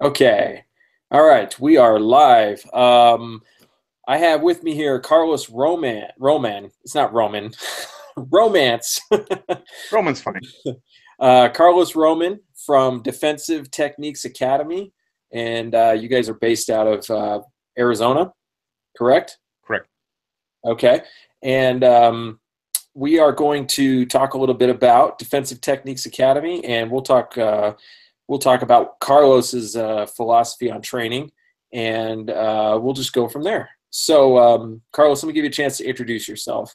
Okay. All right. We are live. I have with me here Carlos Roman. It's not Roman. Romance. Roman's fine. Carlos Roman from Defensive Techniques Academy. And you guys are based out of Arizona, correct? Correct. Okay. And we are going to talk a little bit about Defensive Techniques Academy, and we'll talk about Carlos's philosophy on training, and we'll just go from there. So, Carlos, let me give you a chance to introduce yourself.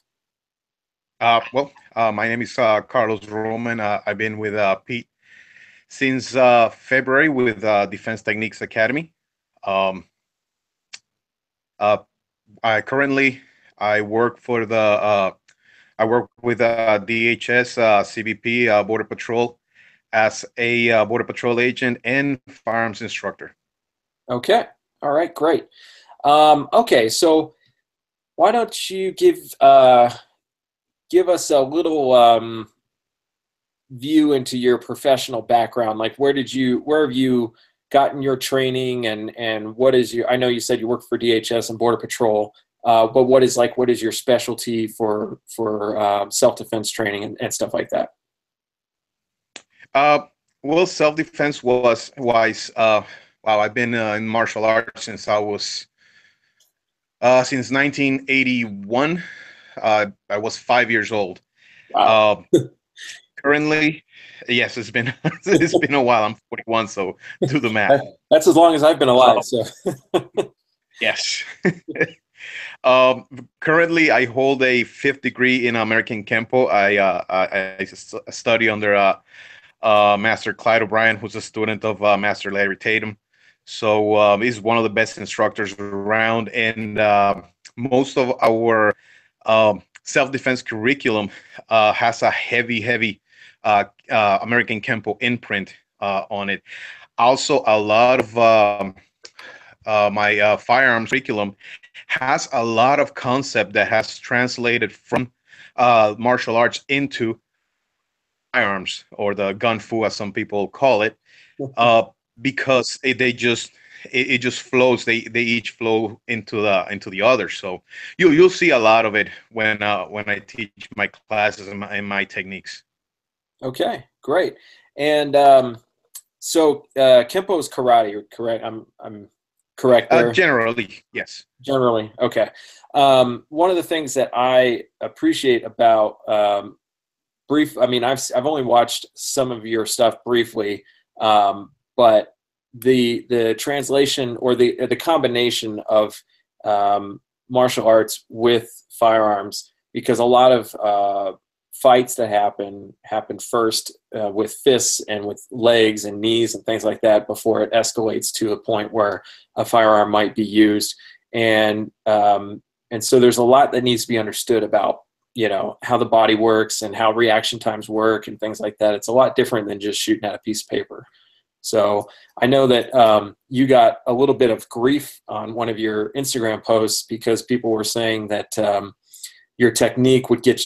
My name is Carlos Roman. I've been with Pete since February with Defense Techniques Academy. Um, uh, I work for I work with DHS, CBP, Border Patrol as a Border Patrol agent and firearms instructor. Okay. All right. Great. Okay. So, why don't you give us a little view into your professional background? Like, where have you gotten your training, and what is your? I know you said you work for DHS and Border Patrol, but what is your specialty for self-defense training and stuff like that? Uh, Self-defense was wise. Wow, I've been in martial arts since 1981. I was 5 years old. Wow. Uh, Currently, yes, it's been it's been a while. I'm 41, so do the math. That's as long as I've been alive. Uh, So, yes. Currently, I hold a fifth degree in American Kempo. I study under Master Clyde O'Brien, who's a student of Master Larry Tatum. So he's one of the best instructors around, and most of our self-defense curriculum has a heavy American Kempo imprint on it. Also, a lot of my firearms curriculum has a lot of concept that has translated from martial arts into firearms, or the gun fu as some people call it, uh, because it just flows. They each flow into the other. So you'll see a lot of it when I teach my classes and my techniques. okay, great. And so, Kempo is karate, correct? I'm correct there. Generally, yes. Generally, okay. One of the things that I appreciate about I mean, I've only watched some of your stuff briefly, but the translation, or the combination of martial arts with firearms, because a lot of fights that happen first with fists and with legs and knees and things like that before it escalates to a point where a firearm might be used, and so there's a lot that needs to be understood about how the body works and how reaction times work and things like that. It's a lot different than just shooting at a piece of paper. So I know that you got a little bit of grief on one of your Instagram posts because people were saying that your technique would get,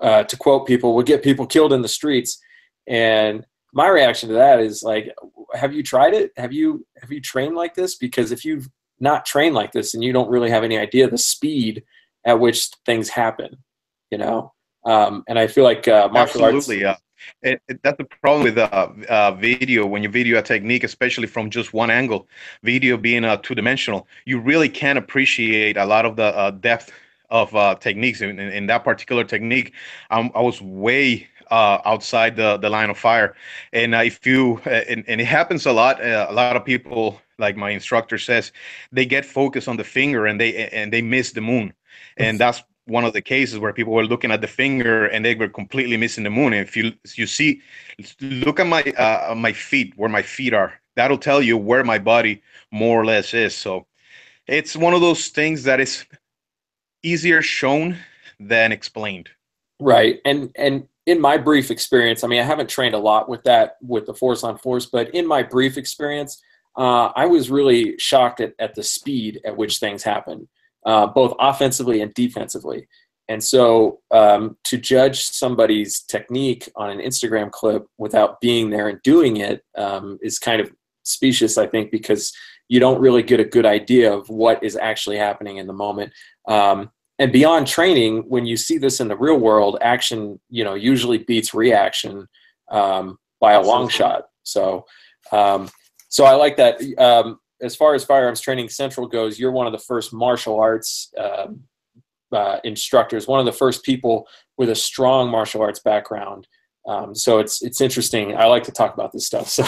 to quote people, would get people killed in the streets. And my reaction to that is like, have you tried it? Have you trained like this? Because if you've not trained like this, and you don't really have any idea the speed at which things happen, and I feel like martial arts. Absolutely. That's the problem with video. When you video a technique, especially from just one angle, video being two-dimensional, you really can't appreciate a lot of the depth of techniques. In that particular technique, I was way outside the line of fire. And if you and it happens a lot. A lot of people, like my instructor says, they get focused on the finger and they miss the moon, and that's one of the cases where people were looking at the finger and they were completely missing the moon. And if you see, look at my feet, where my feet are. That'll tell you where my body more or less is. So it's one of those things that is easier shown than explained. Right. And in my brief experience, I mean, I haven't trained a lot with that, with the force on force, but in my brief experience, I was really shocked at the speed at which things happen, both offensively and defensively. And so to judge somebody's technique on an Instagram clip without being there and doing it is kind of specious, I think, because you don't really get a good idea of what is actually happening in the moment. And beyond training, when you see this in the real world, action, usually beats reaction by a long shot. So, so I like that. As far as Firearms Training Central goes, you're one of the first martial arts instructors, one of the first people with a strong martial arts background. So it's interesting. I like to talk about this stuff. So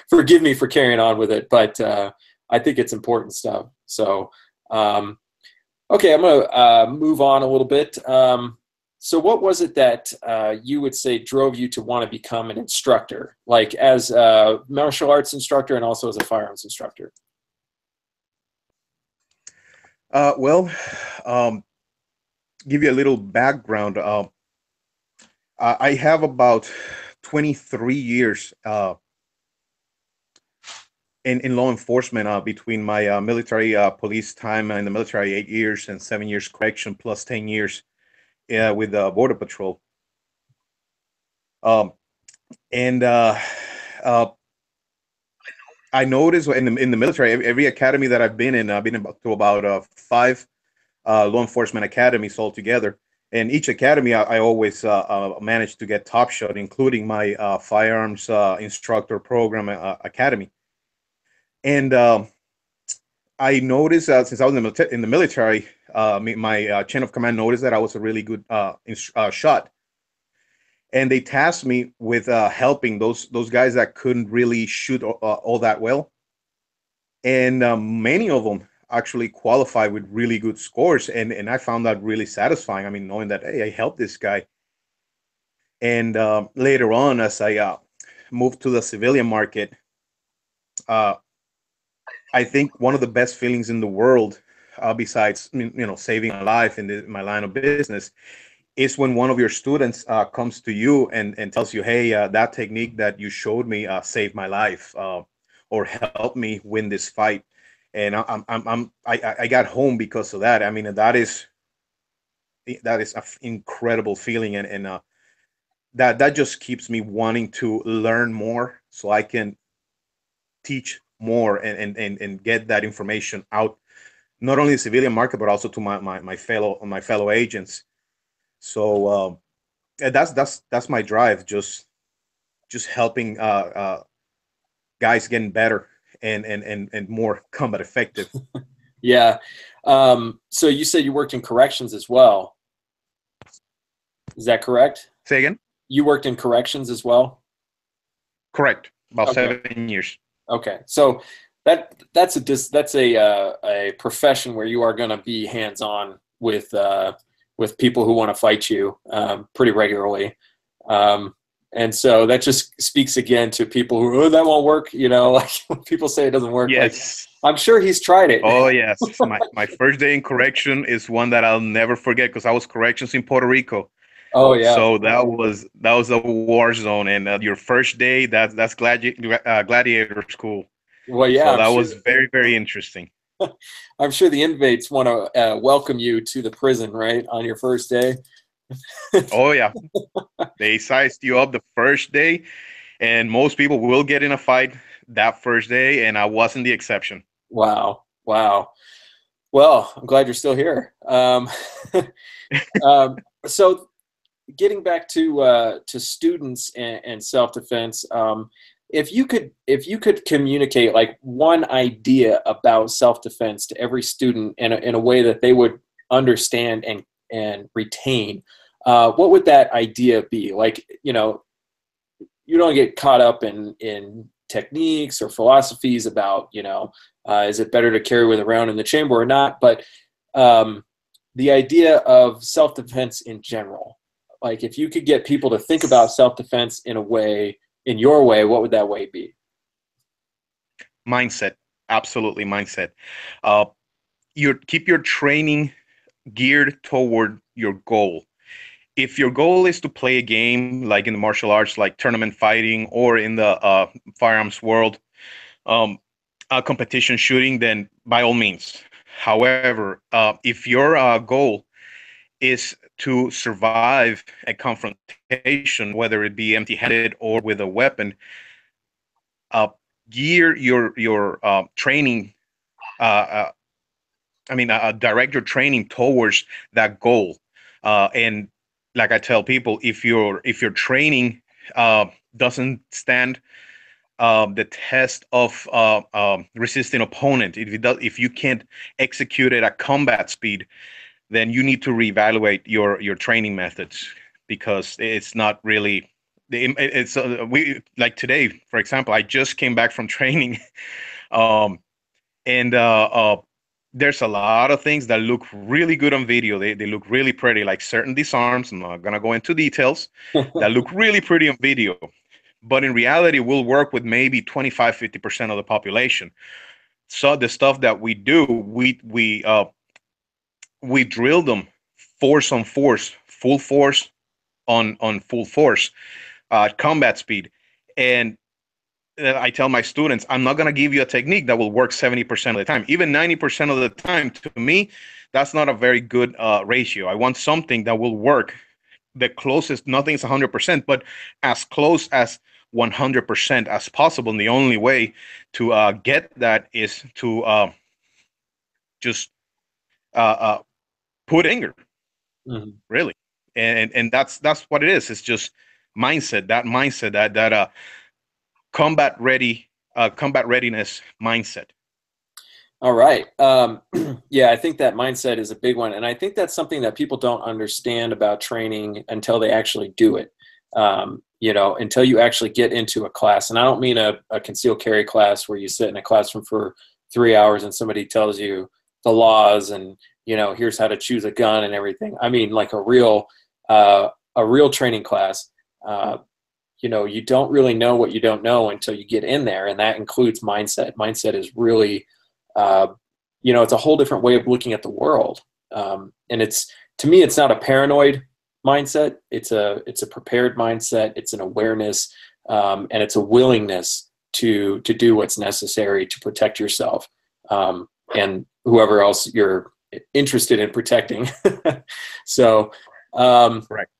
forgive me for carrying on with it, but I think it's important stuff. So, okay, I'm going to move on a little bit. So what was it that you would say drove you to want to become an instructor, like as a martial arts instructor and also as a firearms instructor? Well, give you a little background. I have about 23 years in law enforcement between my military police time in the military, 8 years, and 7 years correction plus 10 years with the Border Patrol. And I noticed in the military, every academy that I've been in, I've been to about 5 law enforcement academies altogether. And each academy, I always managed to get top shot, including my firearms instructor program academy. And I noticed since I was in the military, my chain of command noticed that I was a really good shot, and they tasked me with helping those guys that couldn't really shoot all that well, and many of them actually qualified with really good scores, and I found that really satisfying. I mean, knowing that, hey, I helped this guy. And later on, as I moved to the civilian market, I think one of the best feelings in the world, besides saving a life in my line of business, is when one of your students comes to you and tells you, "Hey, that technique that you showed me saved my life, or helped me win this fight." And I got home because of that. I mean, that is an incredible feeling, and that just keeps me wanting to learn more so I can teach more and get that information out, not only the civilian market but also to my fellow agents. So that's my drive, just helping guys getting better and more combat effective. Yeah. So you said you worked in corrections as well. Is that correct? Say again? You worked in corrections as well? Correct. About Okay. 7 years. Okay, so that's a profession where you are going to be hands-on with people who want to fight you pretty regularly, and so that just speaks again to people who, oh, that won't work. Like when people say it doesn't work. Yes. Like, I'm sure he's tried it. Oh yes, my first day in correction is one that I'll never forget because I was corrections in Puerto Rico. Oh yeah. So that was a war zone, and your first day, that's gladiator school. Well, yeah. So that was very, very interesting. I'm sure the inmates want to welcome you to the prison, right, on your first day. Oh yeah, they sized you up the first day, and most people will get in a fight that first day, and I wasn't the exception. Wow. Well, I'm glad you're still here. So getting back to students and self-defense, if you could communicate like one idea about self-defense to every student in a way that they would understand and retain, what would that idea be? Like, you don't get caught up in techniques or philosophies about, is it better to carry with around in the chamber or not? But the idea of self-defense in general, like if you could get people to think about self-defense in your way, what would that way be? Mindset, absolutely mindset. Keep your training geared toward your goal. If your goal is to play a game like in the martial arts, like tournament fighting, or in the firearms world, competition shooting, then by all means. However, if your goal is to survive a confrontation, whether it be empty-handed or with a weapon, gear your training. Direct your training towards that goal. And like I tell people, if your training doesn't stand the test of resisting opponent, if you can't execute it at combat speed, then you need to reevaluate your training methods, because it's not really it's we like today, for example, I just came back from training. um, and there's a lot of things that look really good on video. They look really pretty, like certain disarms. I'm not gonna go into details, that look really pretty on video, but in reality will work with maybe 25-50% of the population. So the stuff that we do, we drill them force on force, full force on full force, combat speed. And I tell my students, I'm not going to give you a technique that will work 70% of the time. Even 90% of the time, to me, that's not a very good ratio. I want something that will work the closest, nothing's 100%, but as close as 100% as possible. And the only way to get that is to just put anger, really. And that's what it is. It's just mindset, that mindset, that combat readiness mindset. All right. Yeah, I think that mindset is a big one. And I think that's something that people don't understand about training until they actually do it. Until you actually get into a class. And I don't mean a concealed carry class where you sit in a classroom for 3 hours and somebody tells you the laws and, here's how to choose a gun and everything. I mean, like a real training class. You don't really know what you don't know until you get in there. And that includes mindset. Mindset is really, it's a whole different way of looking at the world. And to me, it's not a paranoid mindset. It's a prepared mindset. It's an awareness, and it's a willingness to do what's necessary to protect yourself, and whoever else you're interested in protecting. So, Correct.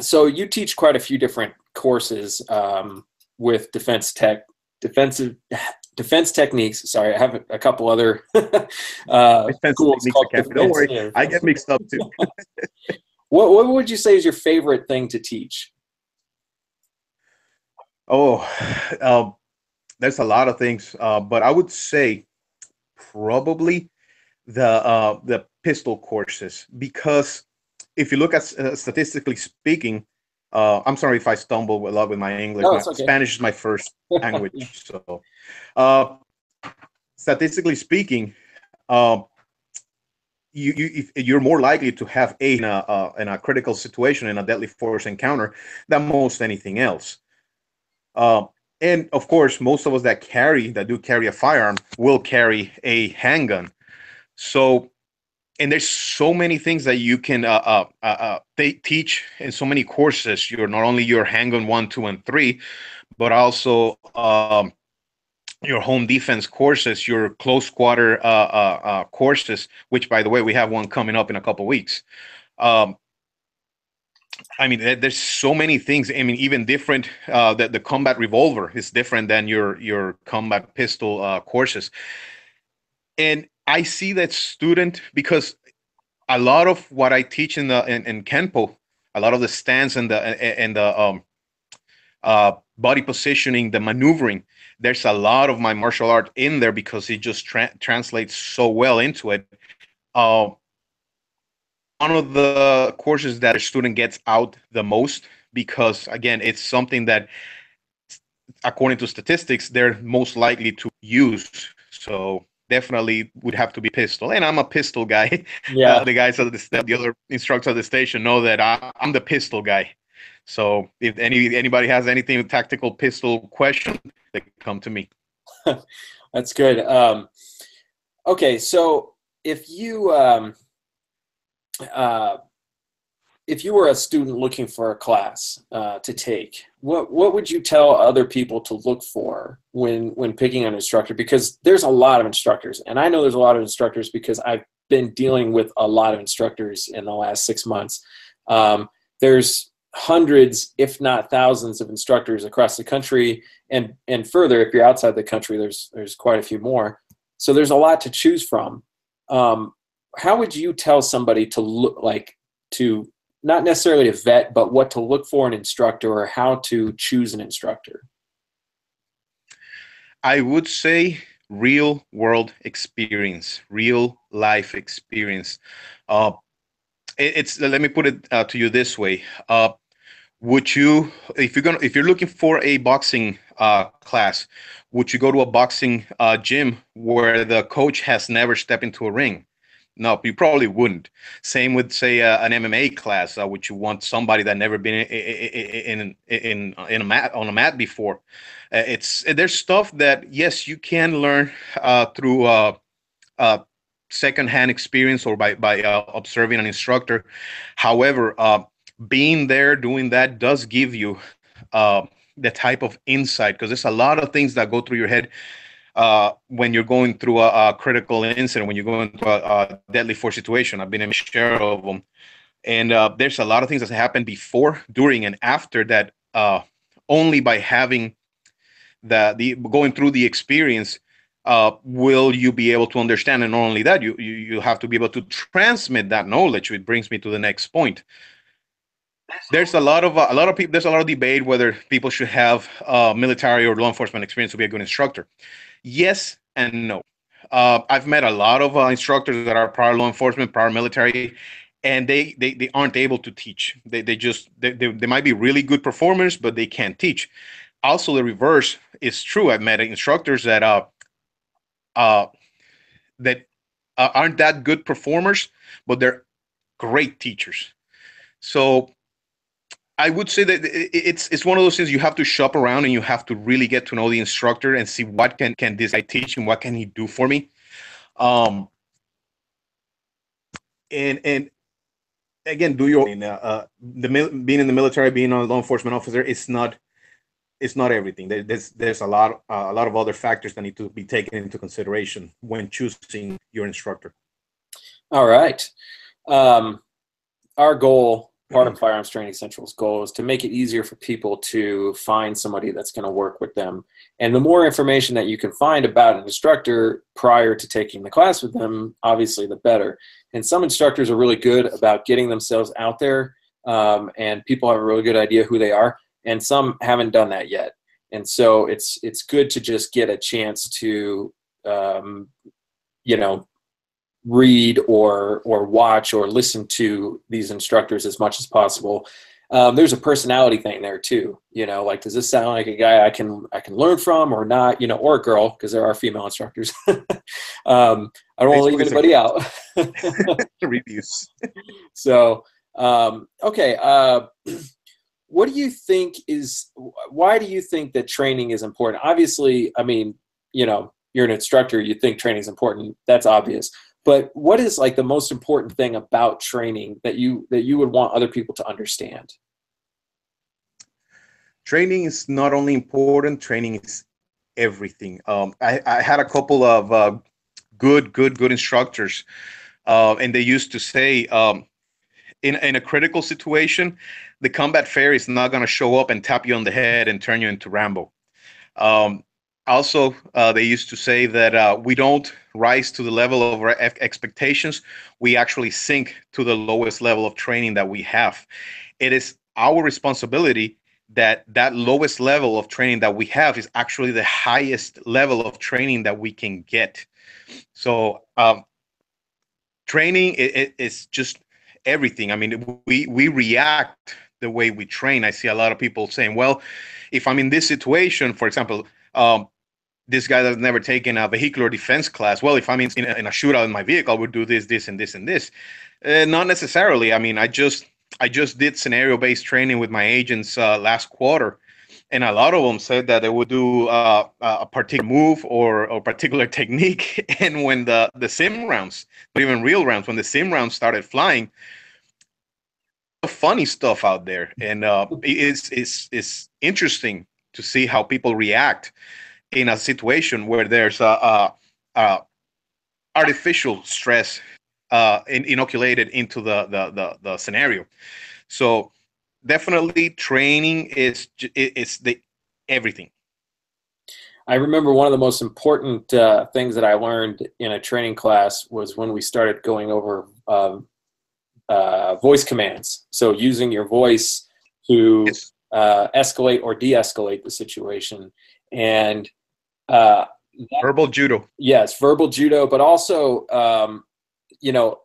So you teach quite a few different courses with defense techniques. Sorry, I have a couple other schools called defense. Don't worry, I get mixed up too. What would you say is your favorite thing to teach? There's a lot of things, but I would say probably the pistol courses, because if you look at statistically speaking, I'm sorry if I stumble a lot with my English. No, it's okay. Spanish is my first language, so statistically speaking, you're more likely to have in a critical situation, in a deadly force encounter, than most anything else. And of course, most of us that do carry a firearm will carry a handgun. So, and there's so many things that you can teach in so many courses. You're not only your handgun 1, 2, and 3, but also your home defense courses, your close quarter courses, which, by the way, we have one coming up in a couple of weeks. There's so many things. Even different. The combat revolver is different than your combat pistol courses. And I see that student, because a lot of what I teach in Kenpo, a lot of the stance and the body positioning, the maneuvering, there's a lot of my martial art in there, because it just translates so well into it. One of the courses that a student gets out the most, because again, it's something that, according to statistics, they're most likely to use. So definitely would have to be pistol, and I'm a pistol guy. Yeah. The guys at the other instructors at the station know that I'm the pistol guy. So if anybody has anything tactical pistol question, they come to me. That's good. Okay, so if you were a student looking for a class to take, what would you tell other people to look for when picking an instructor? Because there's a lot of instructors, and I know there's a lot of instructors because I've been dealing with a lot of instructors in the last 6 months. There's hundreds, if not thousands, of instructors across the country, and further, if you're outside the country, there's quite a few more. So there's a lot to choose from. How would you tell somebody to look, like, to not necessarily to vet, but what to look for an instructor, or how to choose an instructor? I would say real world experience, real life experience. Uh, it's let me put it to you this way. Would you, if you're looking for a boxing class, would you go to a boxing gym where the coach has never stepped into a ring? No, you probably wouldn't. Same with, say, an MMA class. Would you want somebody that never been in a mat, on a mat before? There's stuff that, yes, you can learn through uh, secondhand experience, or by observing an instructor. However, being there doing that does give you uh, the type of insight, because there's a lot of things that go through your head when you're going through a critical incident, when you're going through a deadly force situation. I've been in a share of them, and there's a lot of things that happen before, during, and after that. Only by having the going through the experience will you be able to understand. And not only that, you have to be able to transmit that knowledge, which brings me to the next point. There's a lot of people, there's a lot of debate whether people should have military or law enforcement experience to be a good instructor. Yes and no. I've met a lot of instructors that are prior law enforcement, prior military, and they aren't able to teach. They might be really good performers, but they can't teach. Also, the reverse is true. I've met instructors that uh, that aren't that good performers, but they're great teachers. So I would say that it's one of those things you have to shop around, and you have to really get to know the instructor and see what can this guy teach and what can he do for me. Um, and again, do your being in the military, being a law enforcement officer, it's not everything. There's a lot of other factors that need to be taken into consideration when choosing your instructor. All right. Our goal, part of Firearms Training Central's goal, is to make it easier for people to find somebody that's going to work with them. And the more information that you can find about an instructor prior to taking the class with them, obviously the better. And some instructors are really good about getting themselves out there, and people have a really good idea who they are, and some haven't done that yet. And so it's good to just get a chance to, read or watch or listen to these instructors as much as possible. There's a personality thing there too. Like, does this sound like a guy I can learn from or not? Or a girl, because there are female instructors. I don't want to leave anybody out. Reviews. So, okay. What do you think why do you think that training is important? Obviously, I mean, you're an instructor, you think training is important. That's obvious. But what is, like, the most important thing about training that you would want other people to understand? Training is not only important, training is everything. I had a couple of good instructors, and they used to say, in a critical situation, the combat fairy is not going to show up and tap you on the head and turn you into Rambo. Um, Also, they used to say that we don't rise to the level of our expectations. We actually sink to the lowest level of training that we have. It is our responsibility that lowest level of training that we have is actually the highest level of training that we can get. So training is just everything. I mean, we react the way we train. I see a lot of people saying, well, if I'm in this situation, for example, this guy that's never taken a vehicular defense class, well, if I'm in a shootout in my vehicle, I would do this, this, and this, and this. Not necessarily. I mean, I just did scenario-based training with my agents last quarter, and a lot of them said that they would do a particular move or particular technique. And when the sim rounds, not even real rounds, when the sim rounds started flying, funny stuff out there, and it's interesting to see how people react in a situation where there's a artificial stress inoculated into the scenario. So definitely training is the everything. I remember one of the most important things that I learned in a training class was when we started going over voice commands. So using your voice to Yes. escalate or de-escalate the situation. And uh, Verbal judo. yes, verbal judo, but also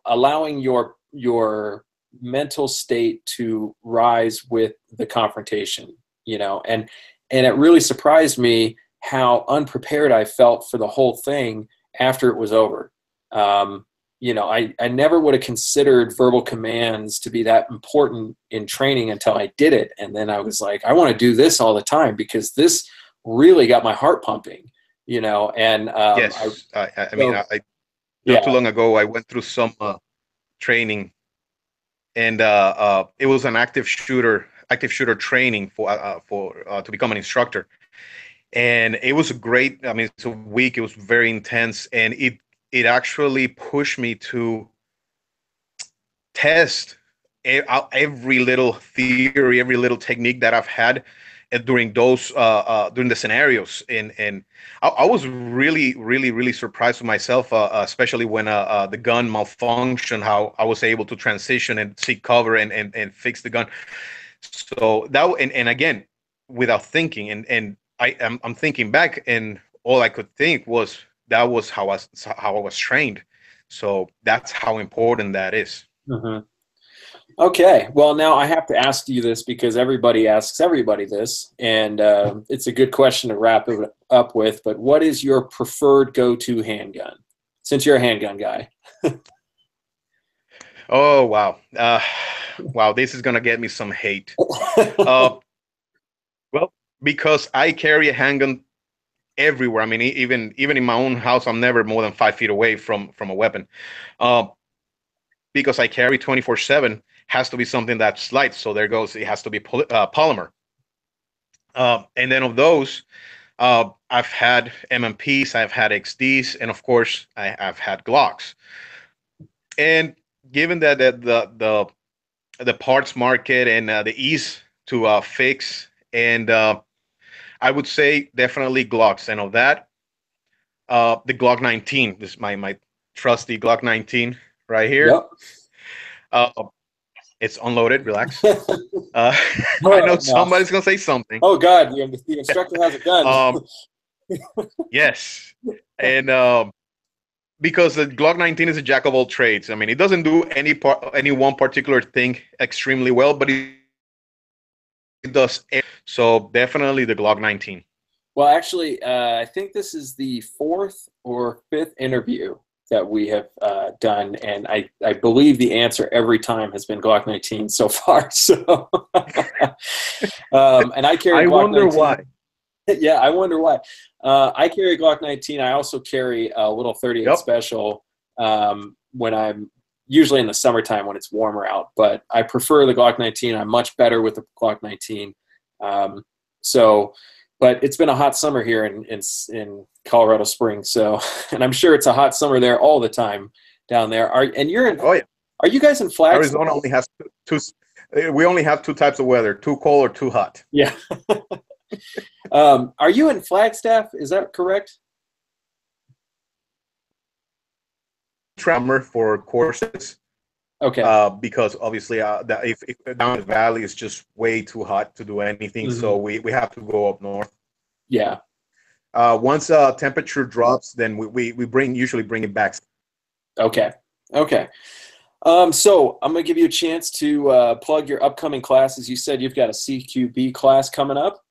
allowing your mental state to rise with the confrontation. And it really surprised me how unprepared I felt for the whole thing after it was over. I never would have considered verbal commands to be that important in training until I did it. And then I was like, I want to do this all the time because this really got my heart pumping, and Yes. Not too yeah, long ago, I went through some training, and it was an active shooter training for to become an instructor. And it was great. I mean, it's a week. It was very intense, and it actually pushed me to test every little theory, every little technique that I've had during during the scenarios. And I was really surprised with myself, especially when the gun malfunctioned, how I was able to transition and seek cover and fix the gun. So that, and again, without thinking, I'm thinking back, and all I could think was that was how I was trained. So that's how important that is. hmm. Okay, well, now I have to ask you this because everybody asks everybody this, and it's a good question to wrap it up with. But what is your preferred go-to handgun? Since you're a handgun guy. Oh wow, wow! This is gonna get me some hate. Uh, well, because I carry a handgun everywhere. I mean, even in my own house, I'm never more than 5 feet away from a weapon. Uh, because I carry 24/7, has to be something that's light. So there goes. It has to be polymer. And then of those, I've had MMPs, I've had XDs, and of course, I've had Glocks. And given that the parts market and the ease to fix, and I would say definitely Glocks. And of that, the Glock 19. This is my trusty Glock 19 right here. Yep. Uh, it's unloaded. Relax. I know Oh, no. somebody's gonna say something. Oh God, the instructor has a gun. Um, yes, and because the Glock 19 is a jack of all trades. I mean, it doesn't do any one particular thing extremely well, but it does. So definitely the Glock 19. Well, actually, I think this is the fourth or fifth interview that we have done, and I believe the answer every time has been Glock 19 so far. So, and I carry I Glock wonder 19. why. Yeah, I wonder why. I carry Glock 19. I also carry a little 38 Yep. special when I'm usually in the summertime when it's warmer out. But I prefer the Glock 19. I'm much better with the Glock 19. But it's been a hot summer here in Colorado Springs. So, and I'm sure it's a hot summer there all the time down there. You're in? Oh yeah. Are you guys in Flagstaff? Arizona only has two. We only have two types of weather: too cold or too hot. Yeah. Are you in Flagstaff? Is that correct? Summer for courses. Okay. Because obviously, if down the valley is just way too hot to do anything, so we have to go up north. Yeah. Once temperature drops, then we usually bring it back. Okay. Okay. So I'm going to give you a chance to plug your upcoming classes. You said you've got a CQB class coming up.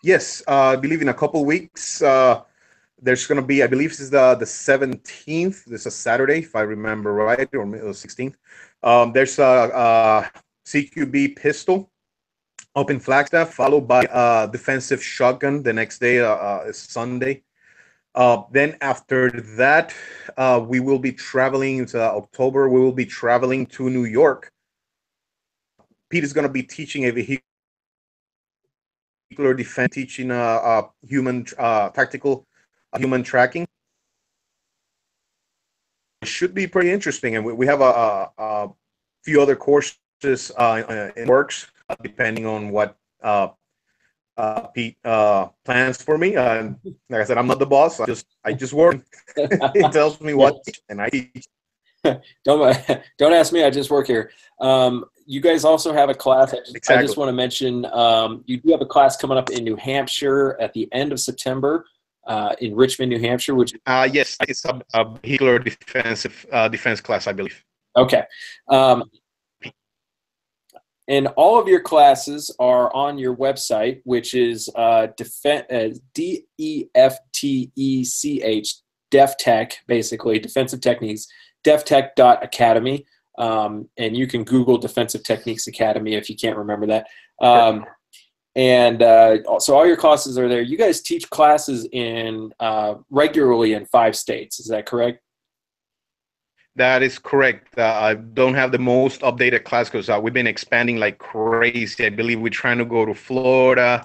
Yes, I believe in a couple weeks. There's going to be, I believe this is the 17th. This is a Saturday, if I remember right, or 16th. There's a CQB pistol up in Flagstaff, followed by defensive shotgun the next day, is Sunday. Then after that, we will be traveling into October. We will be traveling to New York. Pete is going to be teaching a vehicular defense, teaching human tactical human tracking. It should be pretty interesting, and we have a few other courses in works, depending on what Pete plans for me. Like I said, I'm not the boss. I just work. He tells me what, and I teach. Don't ask me. I just work here. You guys also have a class. I just want to mention you do have a class coming up in New Hampshire at the end of September in Richmond, New Hampshire. Which yes, it's a vehicular defense class, I believe. Okay. And all of your classes are on your website, which is DEFTECH, DefTech, basically, Defensive Techniques, deftech.academy. And you can Google Defensive Techniques Academy if you can't remember that. So all your classes are there. You guys teach classes regularly in 5 states. Is that correct? That is correct. I don't have the most updated class because we've been expanding like crazy. I believe we're trying to go to Florida,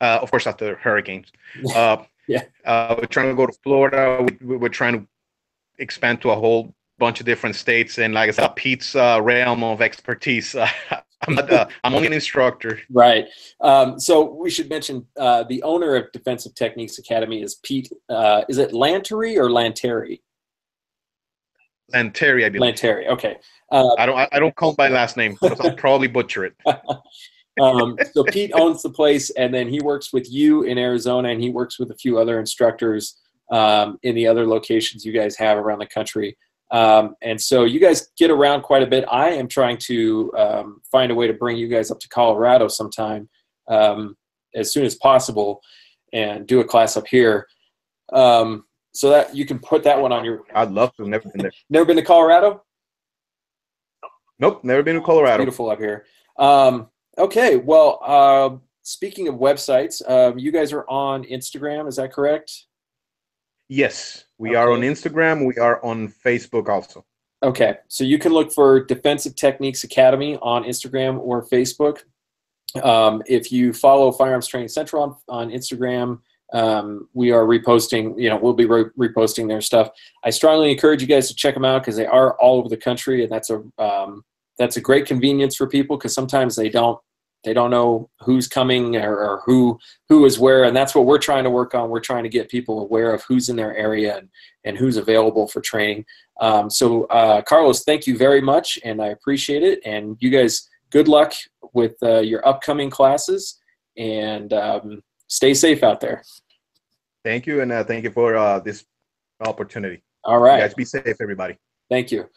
of course, after hurricanes. Yeah. We're trying to go to Florida. We're trying to expand to a whole bunch of different states. And like I said, Pete's realm of expertise. I'm only an instructor. Right. So we should mention the owner of Defensive Techniques Academy is Pete. Is it Lanteri or Lanteri? Lanteri, I believe. Lanteri. Okay. I don't call my last name because I'll probably butcher it. So Pete owns the place, and then he works with you in Arizona, and he works with a few other instructors in the other locations you guys have around the country. And so you guys get around quite a bit. I am trying to find a way to bring you guys up to Colorado sometime as soon as possible and do a class up here. So that you can put that one on your. I'd love to. Never been there. Never been to Colorado? Nope, never been to Colorado. It's beautiful up here. Okay, well, speaking of websites, you guys are on Instagram. Is that correct? Yes, we are on Instagram. We are on Facebook also. Okay, so you can look for Defensive Techniques Academy on Instagram or Facebook. If you follow Firearms Training Central on Instagram, we are reposting, we'll be reposting their stuff. I strongly encourage you guys to check them out because they are all over the country, and that's a great convenience for people because sometimes they don't know who's coming or who is where, and that's what we're trying to work on. We're trying to get people aware of who's in their area and who's available for training. So Carlos, thank you very much, and I appreciate it. And you guys, good luck with your upcoming classes, and stay safe out there. Thank you, and thank you for this opportunity. All right. You guys be safe, everybody. Thank you.